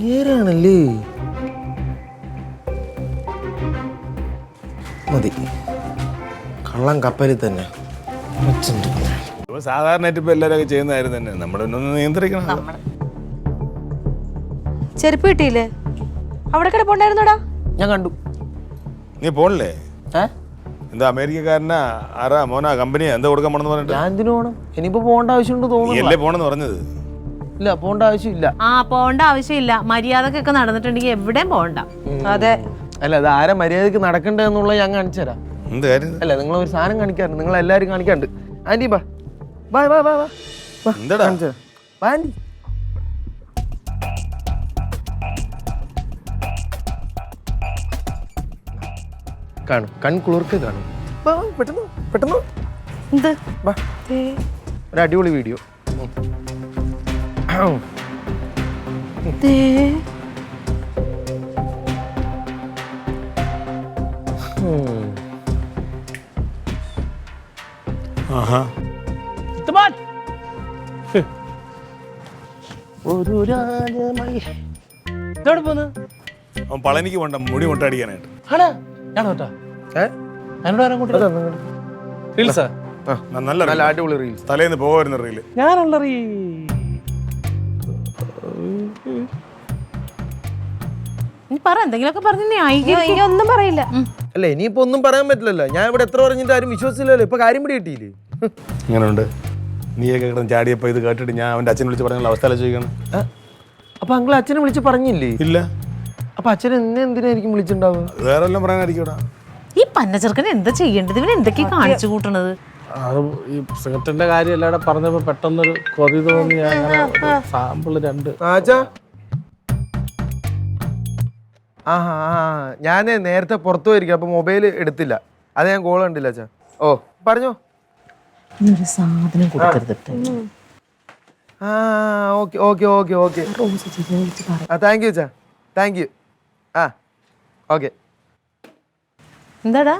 നേരാണല്ലേ? മതി, കള്ളം കപ്പലിൽ തന്നെ. സാധാരണയായിട്ട് ഇപ്പൊ എല്ലാവരും ചെയ്യുന്നതായിരുന്നു തന്നെ. നമ്മുടെ ഒന്ന് നിയന്ത്രിക്കണം. ചെരുപ്പ് കിട്ടിയില്ലേ? അവിടെ കിടപ്പുണ്ടായിരുന്നോടാ. ഞാൻ കണ്ടു. നീ പോണില്ലേ? എന്താ അമേരിക്കക്കാരനാ ആരാ മോനാ കമ്പനിയാ എന്താ കൊടുക്കാൻ പോണെന്ന് പറഞ്ഞിട്ട്? ഞാൻ എന്തിനു പോണം? ഇനിയിപ്പോ പോകേണ്ട ആവശ്യമുണ്ട് തോന്നുന്നു. അല്ലേ പോണെന്ന് പറഞ്ഞത്? ഇല്ല, പോകേണ്ട ആവശ്യമില്ല. പോകേണ്ട ആവശ്യമില്ല. മര്യാദക്കൊക്കെ നടന്നിട്ടുണ്ടെങ്കിൽ എവിടെയും പോകണ്ട. അതെ. അല്ല, അത് ആരെ മര്യാദക്ക് നടക്കണ്ടേ എന്നുള്ളത് ഞാൻ കാണിച്ചു തരാം. എന്ത് കാര്യം? അല്ല, നിങ്ങൾ ഒരു സാധനം കാണിക്കാറുണ്ട്, നിങ്ങൾ എല്ലാരും കാണിക്കാണ്ട്. ആന്റി ബാ ബാ ബാ ബാ ബാ. എന്താടാ? ബാ ആന്റി. കാണും, കൺകുളിർക്ക് കാണും. പെട്ടെന്ന് പെട്ടെന്ന് എന്ത്? വാ, ഒരു അടിപൊളി വീഡിയോ. ഒരു രാജമായി അവൻ പളനിക്ക് പോണ്ട മുടി മുട്ടടിക്കാനായിട്ട്. നല്ല അടിപൊളി റീൽസ്. തലേന്ന് പോകാറുന്ന റീല് പറ, എന്തെങ്കിലുമൊക്കെ പറഞ്ഞു. ഒന്നും പറയില്ല. അല്ല, ഇനിയിപ്പോ ഒന്നും പറയാൻ പറ്റില്ലല്ലോ. ഞാൻ ഇവിടെ എത്ര പറഞ്ഞിട്ട് ആരും വിശ്വസിച്ചില്ലല്ലോ. ഇപ്പൊ കാര്യം പിടി കിട്ടിയില്ലേ? ഇങ്ങനെയുണ്ട്. നീയൊക്കെ കിടന്ന് ചാടിയപ്പോ ഇത് കേട്ടിട്ട് ഞാൻ അവന്റെ അച്ഛനെ വിളിച്ച് പറഞ്ഞ അവസ്ഥ ചോദിക്കണം. അപ്പൊ അങ്കിൾ അച്ഛനെ വിളിച്ച് പറഞ്ഞില്ലേ? ഇല്ല. അപ്പൊ അച്ഛൻ എന്നെ എന്തിനായിരിക്കും വിളിച്ചിട്ടുണ്ടാവുക? വേറെ എല്ലാം പറയാനായിരിക്കും. ഈ പന്നച്ചെറുക്കന് എന്താ ചെയ്യേണ്ടത്? ഇവൻ എന്തൊക്കെയാ കാണിച്ചു കൂട്ടണത്? ഈ സിഗരറ്റിന്റെ കാര്യം എല്ലാവരും പറഞ്ഞപ്പോ പെട്ടെന്നൊരു കൊതി തോന്നി. അങ്ങനെ സാമ്പിള് 2. ഞാനേ നേരത്തെ പുറത്തു പോയിരിക്കും, അപ്പൊ മൊബൈൽ എടുത്തില്ല. അത് ഞാൻ കോൾ കണ്ടില്ല അച്ഛാ. ഓ, പറഞ്ഞോ. സാധനം കൊടുക്കരുത്. Okay okay okay okay. Thank you അച്ഛാ, താങ്ക് യു. ഓക്കെ. എന്താടാ?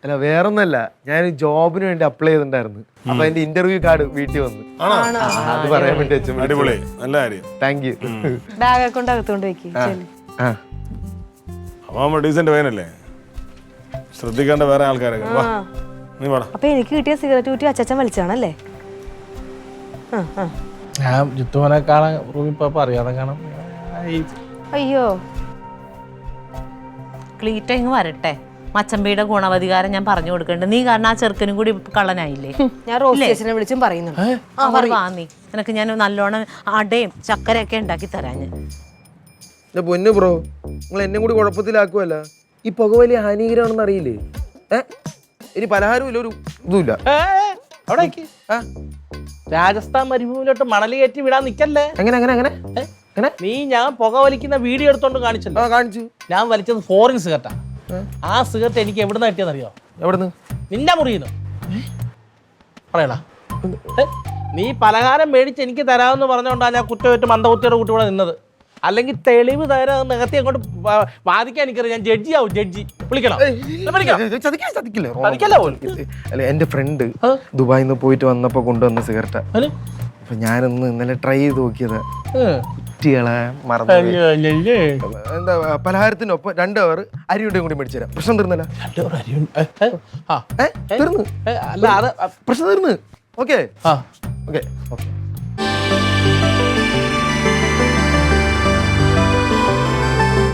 അല്ല, വേറൊന്നല്ല, ഞാൻ ജോബിന് വേണ്ടി അപ്ലൈ ചെയ്തിട്ടുണ്ടായിരുന്നു. അപ്പൊ എന്റെ ഇന്റർവ്യൂ കാർഡ് വീട്ടിൽ വന്നു. അത് പറയാൻ വേണ്ടി അച്ഛൻ. അടിപൊളി, നല്ല കാര്യം. Thank you. ബാഗ് കൊണ്ട് അകത്തോണ്ട് വെക്ക്. അവൻ ഡീസന്റ് പയ്യനല്ലേ, ശ്രദ്ധിക്കേണ്ട വേറെ ആൾക്കാരൊക്കെ. നീ വേണം. അപ്പൊ എനിക്ക് കിട്ടിയ സിഗരറ്റ് കുറ്റി അച്ഛൻ വലിച്ചാണല്ലേ? ഞാൻ ജിത്തുമോനെ കാണാൻ റൂമിൽ പോയപ്പോ അറിയാതെ കാണാം. അയ്യോ, ക്ലീറ്റ ഇങ്ങ് വരട്ടെ. മച്ചമ്പിയുടെ ഗുണവധികാരം ഞാൻ പറഞ്ഞു കൊടുക്കണ്ട്. നീ കാരണം ആ ചെറുക്കനും കൂടി കള്ളനായില്ലേ? ഞാൻ റോസ്റ്റേഷനെ വിളിച്ചും പറയുന്നുണ്ട്. വാ നീ, നിനക്ക് ഞാൻ നല്ലോണം അടയും ചക്കരയൊക്കെ ഉണ്ടാക്കി തരാൻ. പൊന്നു ബ്രോ, നിങ്ങൾ എന്നെ കൂടി കുഴപ്പത്തിലാക്കുമല്ല. ഈ പുക വലിയ ഹാനികരമാണെന്ന് അറിയില്ലേ? ഇനി പലഹാരം ഇല്ല, ഒരു ഇതുമില്ല. അവിടെ രാജസ്ഥാൻ മരുഭൂമിയിലോട്ട് മണല് കയറ്റി വിടാൻ നിക്കല്ലേ. എങ്ങനെ എങ്ങനെ എങ്ങനെ എങ്ങനെ? നീ ഞാൻ പുക വലിക്കുന്ന വീഡിയോ എടുത്തോണ്ട് കാണിച്ചല്ലോ. കാണിച്ചു. ഞാൻ വലിച്ചത് ഫോറിൻ സിഗരറ്റാ. ആ സിഗരറ്റ് എനിക്ക് എവിടുന്ന് കിട്ടിയെന്നറിയോ? എവിടുന്ന്? നിന്റെ മുറിയുന്നു. പറയടാ, നീ പലഹാരം മേടിച്ച് എനിക്ക് തരാമെന്ന് പറഞ്ഞോണ്ടാ ഞാൻ കുറ്റമായിട്ട് മന്ദബുദ്ധിയുടെ കൂട്ടി നിന്നത്. അല്ലെങ്കിൽ തെളിവ് തരാൻ നികത്തി അങ്ങോട്ട് വാദിക്കാൻ എനിക്കറിയാം. ഞാൻ ജഡ്ജി ആവും. ജഡ്ജി വിളിക്കണം. അല്ല, എന്റെ ഫ്രണ്ട് ദുബായിൽ നിന്ന് പോയിട്ട് വന്നപ്പോ കൊണ്ടുവന്ന സിഗരറ്റാ. അപ്പൊ ഞാനൊന്ന് ഇന്നലെ ട്രൈ ചെയ്ത് നോക്കിയതാ. കുറ്റികളെ മറന്നു. എന്താ, പലഹാരത്തിനൊപ്പം 2 അവർ അരിയുടെയും കൂടി മേടിച്ചു തരാം. പ്രശ്നം തീർന്നല്ല? തീർന്നു. പ്രശ്നം തീർന്ന്. Okay okay okay.